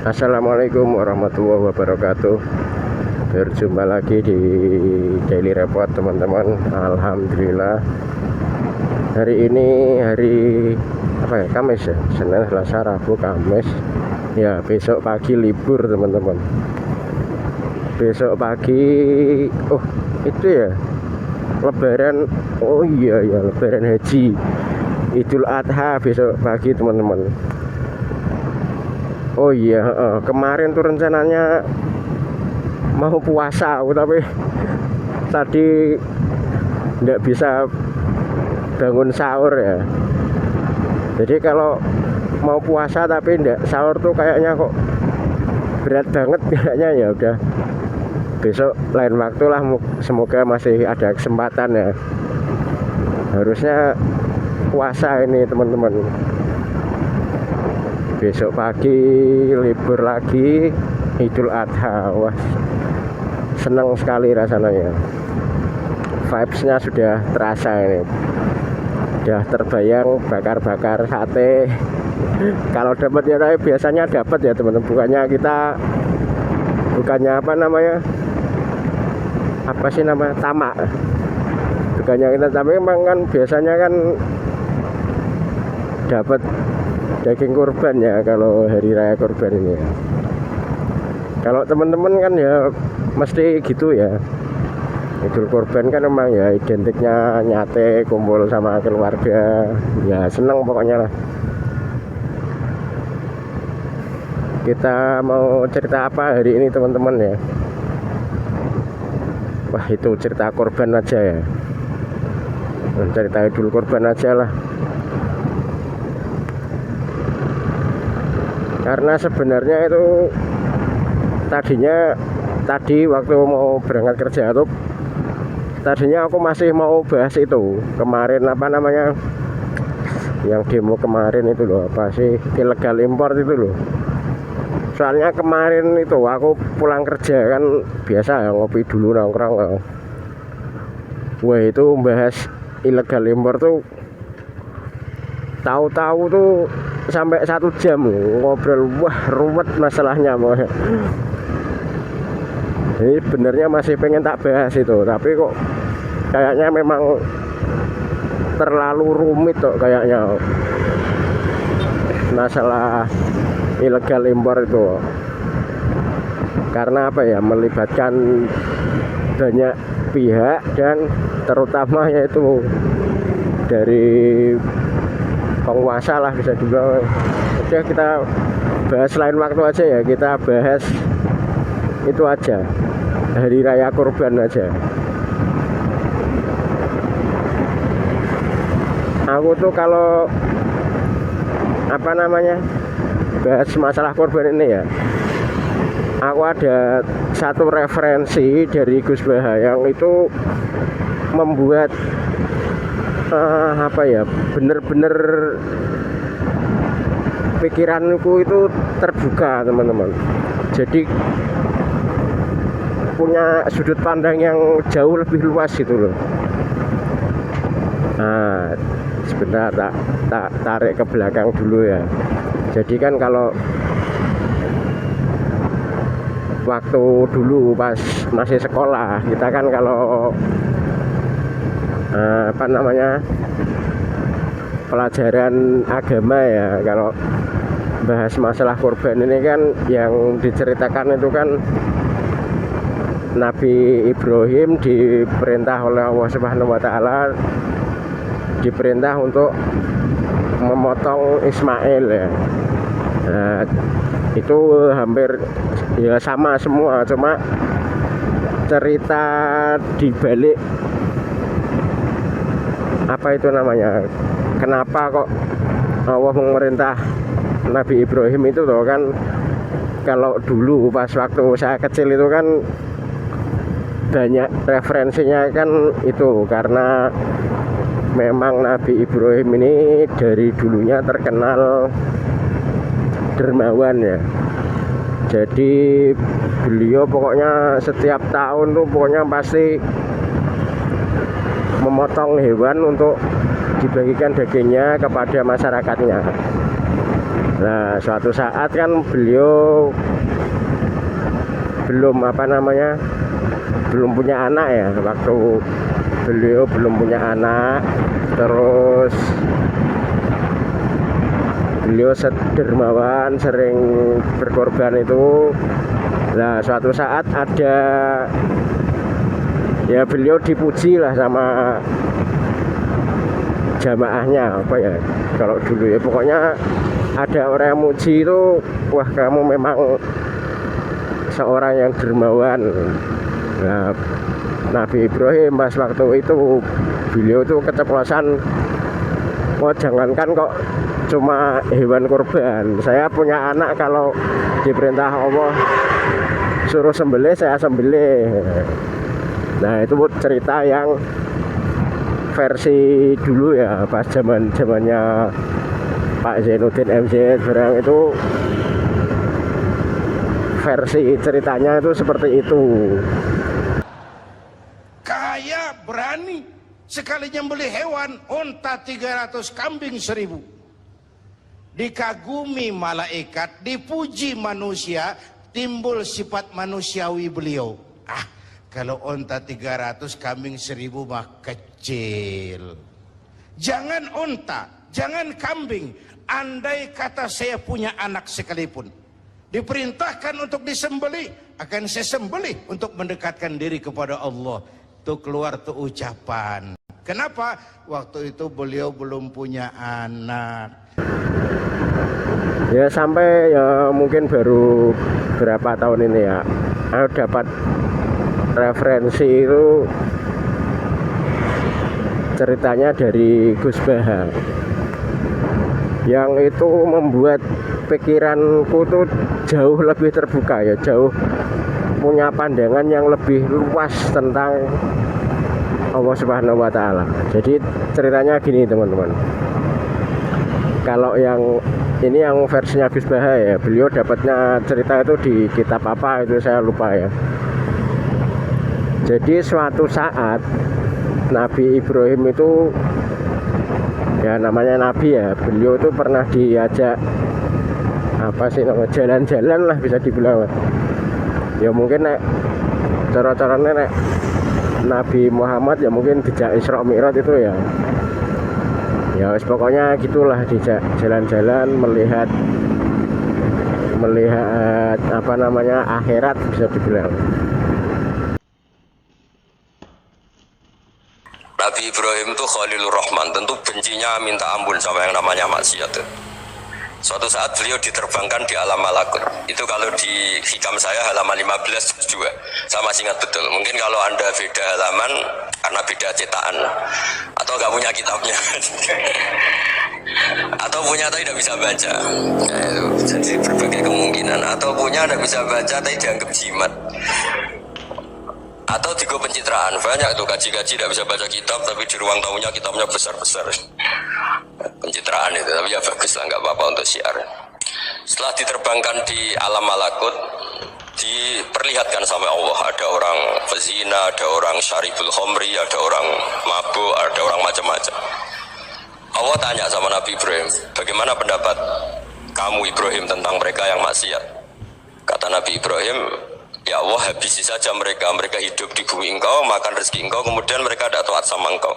Assalamualaikum warahmatullahi wabarakatuh. Berjumpa lagi di Daily Report teman-teman. Alhamdulillah hari ini hari apa ya, Kamis ya, Senin, Selasa, Rabu, Kamis ya. Besok pagi libur teman-teman. Besok pagi itu ya Lebaran. Oh iya ya, Lebaran Haji, Idul Adha besok pagi teman-teman. Oh iya, kemarin tuh rencananya mau puasa, tapi tadi nggak bisa bangun sahur ya. Jadi kalau mau puasa tapi nggak sahur tuh kayaknya kok berat banget kayaknya. Ya udah, besok lain waktu lah, semoga masih ada kesempatan ya. Harusnya puasa ini teman-teman. Besok pagi libur lagi, Idul Adha. Wah, senang sekali rasanya. Vibesnya sudah terasa ini. Sudah terbayang bakar-bakar sate. Kalau dapat ya, tapi biasanya dapat ya teman-teman. Bukannya apa namanya? Apa sih nama? Tamak. Bukannya kita, tapi memang kan biasanya kan dapat daging kurban ya kalau hari raya kurban ini ya. Kalau teman-teman kan ya mesti gitu ya. Idul kurban kan memang ya identiknya nyate, kumpul sama keluarga. Ya seneng pokoknya lah. Kita mau cerita apa hari ini teman-teman ya? Wah, itu cerita kurban aja ya. Cerita Idul kurban aja lah. Karena sebenarnya itu tadi waktu mau berangkat kerja tuh, tadinya aku masih mau bahas itu kemarin, apa namanya, yang demo kemarin itu loh, apa sih, ilegal impor itu loh. Soalnya kemarin itu aku pulang kerja kan biasa ya, ngopi dulu nongkrong. Wah, itu bahas ilegal impor tuh tahu-tahu tuh sampai 1 jam ngobrol. Wah, ruwet masalahnya mau. Jadi benernya masih pengen tak bahas itu, tapi kok kayaknya memang terlalu rumit kok kayaknya masalah ilegal impor itu. Karena apa ya, melibatkan banyak pihak dan terutama yaitu dari penguasa lah bisa juga. Oke, kita bahas lain waktu aja ya. Kita bahas itu aja, hari raya kurban aja. Aku tuh kalau apa namanya bahas masalah kurban ini ya, aku ada satu referensi dari Gus Bahayang itu membuat apa ya, bener-bener pikiranku itu terbuka teman-teman. Jadi punya sudut pandang yang jauh lebih luas gitu loh. Nah, sebentar tak tarik ke belakang dulu ya. Jadi kan kalau waktu dulu pas masih sekolah, kita kan kalau apa namanya, pelajaran agama ya, kalau bahas masalah kurban ini kan yang diceritakan itu kan Nabi Ibrahim diperintah oleh Allah Subhanahu wa Ta'ala, diperintah untuk memotong Ismail ya. Nah, itu hampir ya sama semua, cuma cerita dibalik apa itu namanya, kenapa kok Allah memerintah Nabi Ibrahim itu loh kan. Kalau dulu pas waktu saya kecil itu kan banyak referensinya kan itu, karena memang Nabi Ibrahim ini dari dulunya terkenal dermawan ya. Jadi beliau pokoknya setiap tahun tuh pokoknya pasti memotong hewan untuk dibagikan dagingnya kepada masyarakatnya. Nah, suatu saat kan beliau belum belum punya anak ya. Waktu beliau belum punya anak, terus beliau dermawan, sering berkorban itu. Nah, suatu saat ada, ya beliau dipuji lah sama jamaahnya, apa ya kalau dulu ya, pokoknya ada orang yang muji itu, wah kamu memang seorang yang dermawan. Nah, Nabi Ibrahim pas waktu itu beliau tuh keceplosan, oh jangankan kok cuma hewan kurban, saya punya anak, kalau diperintah Allah suruh sembelih saya sembelih. Nah, itu cerita yang versi dulu ya, pas zamannya Pak Zainuddin MZ barang itu, versi ceritanya itu seperti itu. Kaya berani sekali nyembelih hewan, unta 300, kambing 1000. Dikagumi malaikat, dipuji manusia, timbul sifat manusiawi beliau. Kalau unta 300, kambing 1000 mah kecil. Jangan unta, jangan kambing. Andai kata saya punya anak sekalipun, diperintahkan untuk disembelih, akan saya sembelih untuk mendekatkan diri kepada Allah. Tuh keluar tuh ucapan. Kenapa? Waktu itu beliau belum punya anak. Ya sampai ya mungkin baru berapa tahun ini ya, aku dapat referensi itu ceritanya dari Gus Baha, yang itu membuat pikiranku tuh jauh lebih terbuka ya, jauh punya pandangan yang lebih luas tentang Allah Subhanahu wa Ta'ala. Jadi ceritanya gini teman-teman, kalau yang ini yang versinya Gus Baha ya, beliau dapatnya cerita itu di kitab apa itu saya lupa ya. Jadi suatu saat Nabi Ibrahim itu, ya namanya Nabi ya, beliau itu pernah diajak apa sih namanya, jalan-jalan lah bisa dibilang. Ya mungkin cara-caranya Nabi Muhammad ya mungkin dijak Isra Mi'raj itu ya. Ya pokoknya gitulah, dijak jalan-jalan, melihat apa namanya, akhirat bisa dibilang. Nabi Ibrahim itu Khalilur Rahman, tentu bencinya minta ampun sama yang namanya maksiat. Suatu saat beliau diterbangkan di alam malakut. Itu kalau di hikam saya halaman 15 juga. Saya masih ingat betul. Mungkin kalau Anda beda halaman karena beda cetakan, atau nggak punya kitabnya, atau punya tapi tidak bisa baca. Nah, itu jadi berbagai kemungkinan. Atau punya tidak bisa baca tapi dianggap jimat, atau digo pencitraan. Banyak tuh kaji-kaji tidak bisa baca kitab tapi di ruang tamunya kitabnya besar-besar. Pencitraan itu, tapi ya bagus lah, nggak apa-apa untuk syiar. Setelah diterbangkan di alam malakut, diperlihatkan sama Allah, ada orang pezina, ada orang syaribul khomri, ada orang mabuk, ada orang macam-macam. Allah tanya sama Nabi Ibrahim, bagaimana pendapat kamu Ibrahim tentang mereka yang maksiat? Kata Nabi Ibrahim, ya Allah, habisi saja mereka. Mereka hidup di bumi engkau, makan rezeki engkau, kemudian mereka tidak taat sama engkau.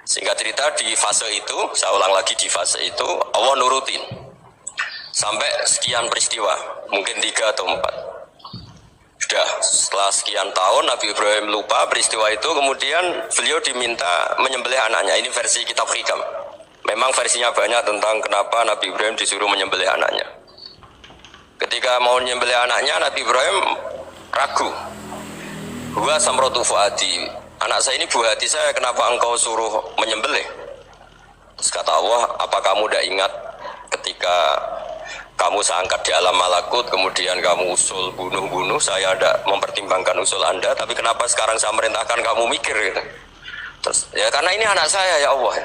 Singkat cerita, di fase itu, saya ulang lagi, di fase itu Allah nurutin sampai sekian peristiwa, mungkin 3 atau 4. Sudah setelah sekian tahun Nabi Ibrahim lupa peristiwa itu, kemudian beliau diminta menyembelih anaknya. Ini versi kitab hikam. Memang versinya banyak tentang kenapa Nabi Ibrahim disuruh menyembelih anaknya. Ketika mau menyembelih anaknya, Nabi Ibrahim ragu. Huwa samratu fuadi, anak saya ini buah hati saya, kenapa engkau suruh menyembelih? Terus kata Allah, apa kamu tidak ingat ketika kamu saya angkat di alam malakut, kemudian kamu usul bunuh-bunuh, saya tidak mempertimbangkan usul Anda, tapi kenapa sekarang saya merintahkan kamu mikir gitu? Terus ya karena ini anak saya ya Allah.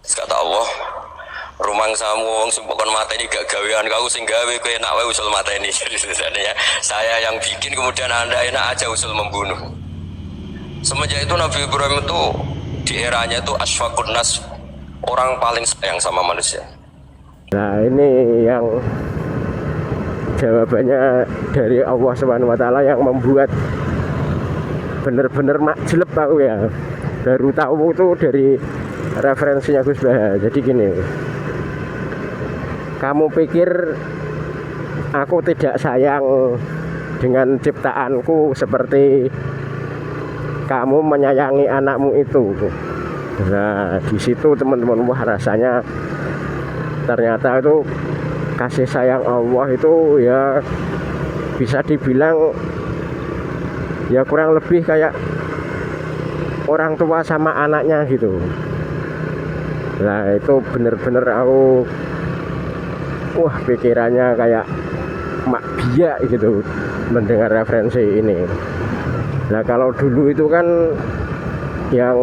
Terus kata Allah, rumang samu wong sumpokon mata ini gak gawean kau sing gawe kowe enak wae usul mata ini. Jadi sebenarnya saya yang bikin, kemudian Anda enak aja usul membunuh. Semenjak itu Nabi Ibrahim itu di eranya itu asfaqun nas, orang paling sayang sama manusia. Nah ini yang jawabannya dari Allah Subhanahu wa Ta'ala yang membuat bener-bener makjeleb aku ya. Baru tahu tuh dari referensinya Gus Baha. Jadi gini, kamu pikir aku tidak sayang dengan ciptaanku seperti kamu menyayangi anakmu itu? Nah di situ teman-teman, wah rasanya ternyata itu kasih sayang Allah itu ya bisa dibilang ya kurang lebih kayak orang tua sama anaknya gitu. Nah itu bener-bener aku wah pikirannya kayak mak biak gitu mendengar referensi ini. Nah kalau dulu itu kan yang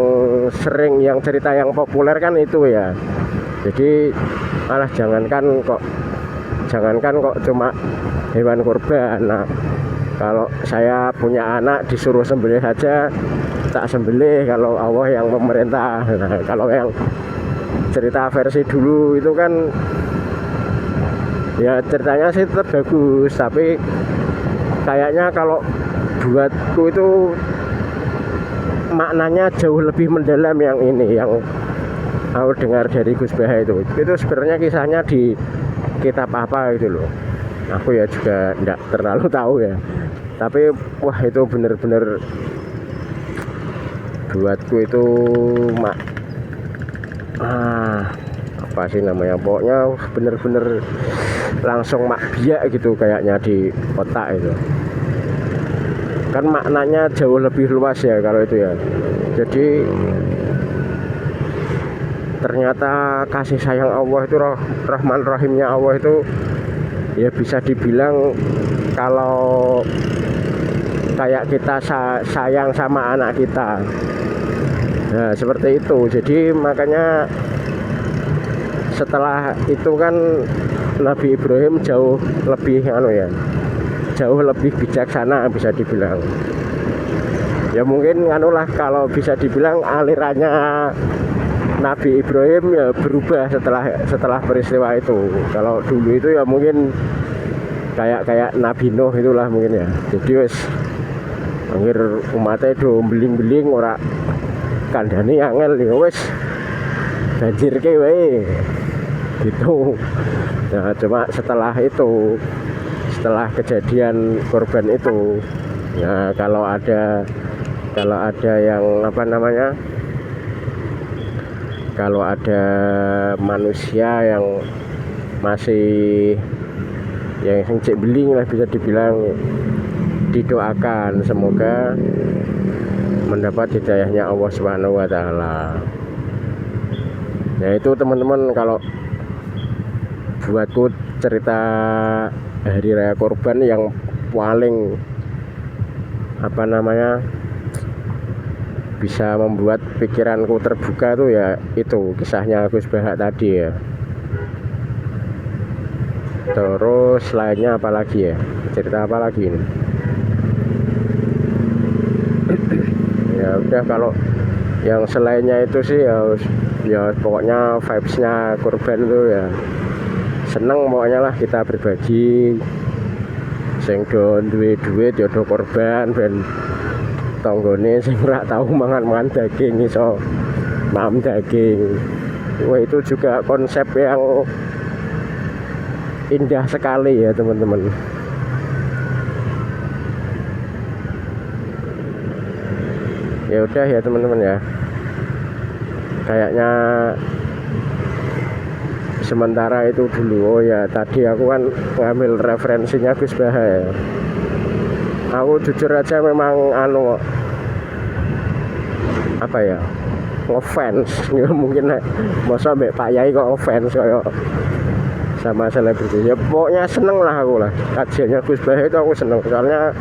sering, yang cerita yang populer kan itu ya, jadi malah jangankan kok cuma hewan kurban. Nah kalau saya punya anak disuruh sembelih saja tak sembelih kalau Allah yang memerintah. Nah kalau yang cerita versi dulu itu kan ya ceritanya sih tetap bagus, tapi kayaknya kalau buatku itu maknanya jauh lebih mendalam yang ini, yang aku dengar dari Gus Baha itu sebenarnya kisahnya di kitab apa gitu loh. Aku ya juga enggak terlalu tahu ya, tapi wah itu bener-bener buatku itu apa sih namanya, pokoknya bener-bener langsung mak biak gitu kayaknya di otak itu. Kan maknanya jauh lebih luas ya kalau itu ya. Jadi ternyata kasih sayang Allah itu Rahman Rahimnya Allah itu ya bisa dibilang kalau kayak kita sayang sama anak kita. Nah seperti itu. Jadi makanya setelah itu kan Nabi Ibrahim jauh lebih jauh lebih bijaksana bisa dibilang. Ya mungkin lah kalau bisa dibilang alirannya Nabi Ibrahim ya berubah setelah peristiwa itu. Kalau dulu itu ya mungkin kayak Nabi Nuh itulah mungkin ya. Jadi wes akhir umatnya do beling-beling ora kandhani angel ya wes banjir ke wae gitu. Nah cuma setelah itu, setelah kejadian korban itu, ya kalau ada yang apa namanya, kalau ada manusia yang masih yang cek beling lah bisa dibilang, didoakan semoga mendapat hidayahnya Allah Subhanahu wa Ta'ala. Ya itu teman-teman, kalau buatku cerita hari raya korban yang paling apa namanya bisa membuat pikiranku terbuka tuh ya itu kisahnya Gus Baha tadi ya. Terus lainnya apa lagi ya, cerita apa lagi ini? Ya udah, kalau yang selainnya itu sih ya pokoknya vibesnya korban tuh ya seneng pokoknya lah, kita berbagi. Sing do duwe duit ya do korban ben tanggane sing ora tahu mangan daging iso mam daging. Wah itu juga konsep yang indah sekali ya teman-teman. Ya udah ya teman-teman ya, kayaknya sementara itu dulu. Oh ya tadi aku kan ngambil referensinya Gus Baha ya. Aku jujur aja memang apa ya, ngefans ya mungkin masa mbak Pak Yai kok ngefans kayak sama selebriti. Ya pokoknya seneng lah aku lah kajiannya Gus Baha itu, aku seneng soalnya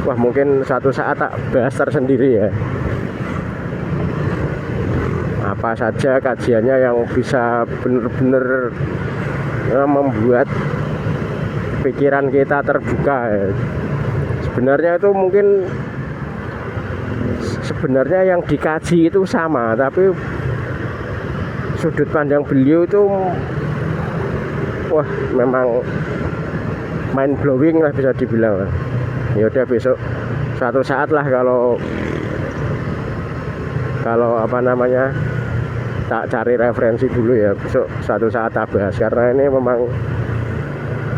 wah mungkin suatu saat tak bahas tersendiri ya apa saja kajiannya yang bisa bener-bener ya, membuat pikiran kita terbuka ya. Sebenarnya itu mungkin sebenarnya yang dikaji itu sama, tapi sudut pandang beliau itu wah memang mind blowing lah bisa dibilang. Ya udah besok suatu saat lah kalau apa namanya tak cari referensi dulu ya, besok suatu saat tak bahas karena ini memang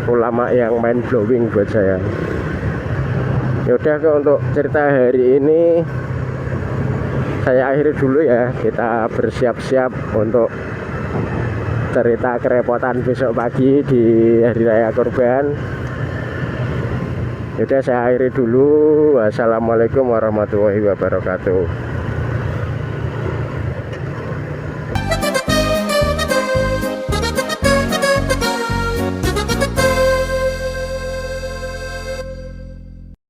ulama yang mind blowing buat saya. Yaudah, untuk cerita hari ini saya akhiri dulu ya. Kita bersiap-siap untuk cerita kerepotan besok pagi di hari raya kurban. Yaudah, saya akhiri dulu. Wassalamualaikum warahmatullahi wabarakatuh.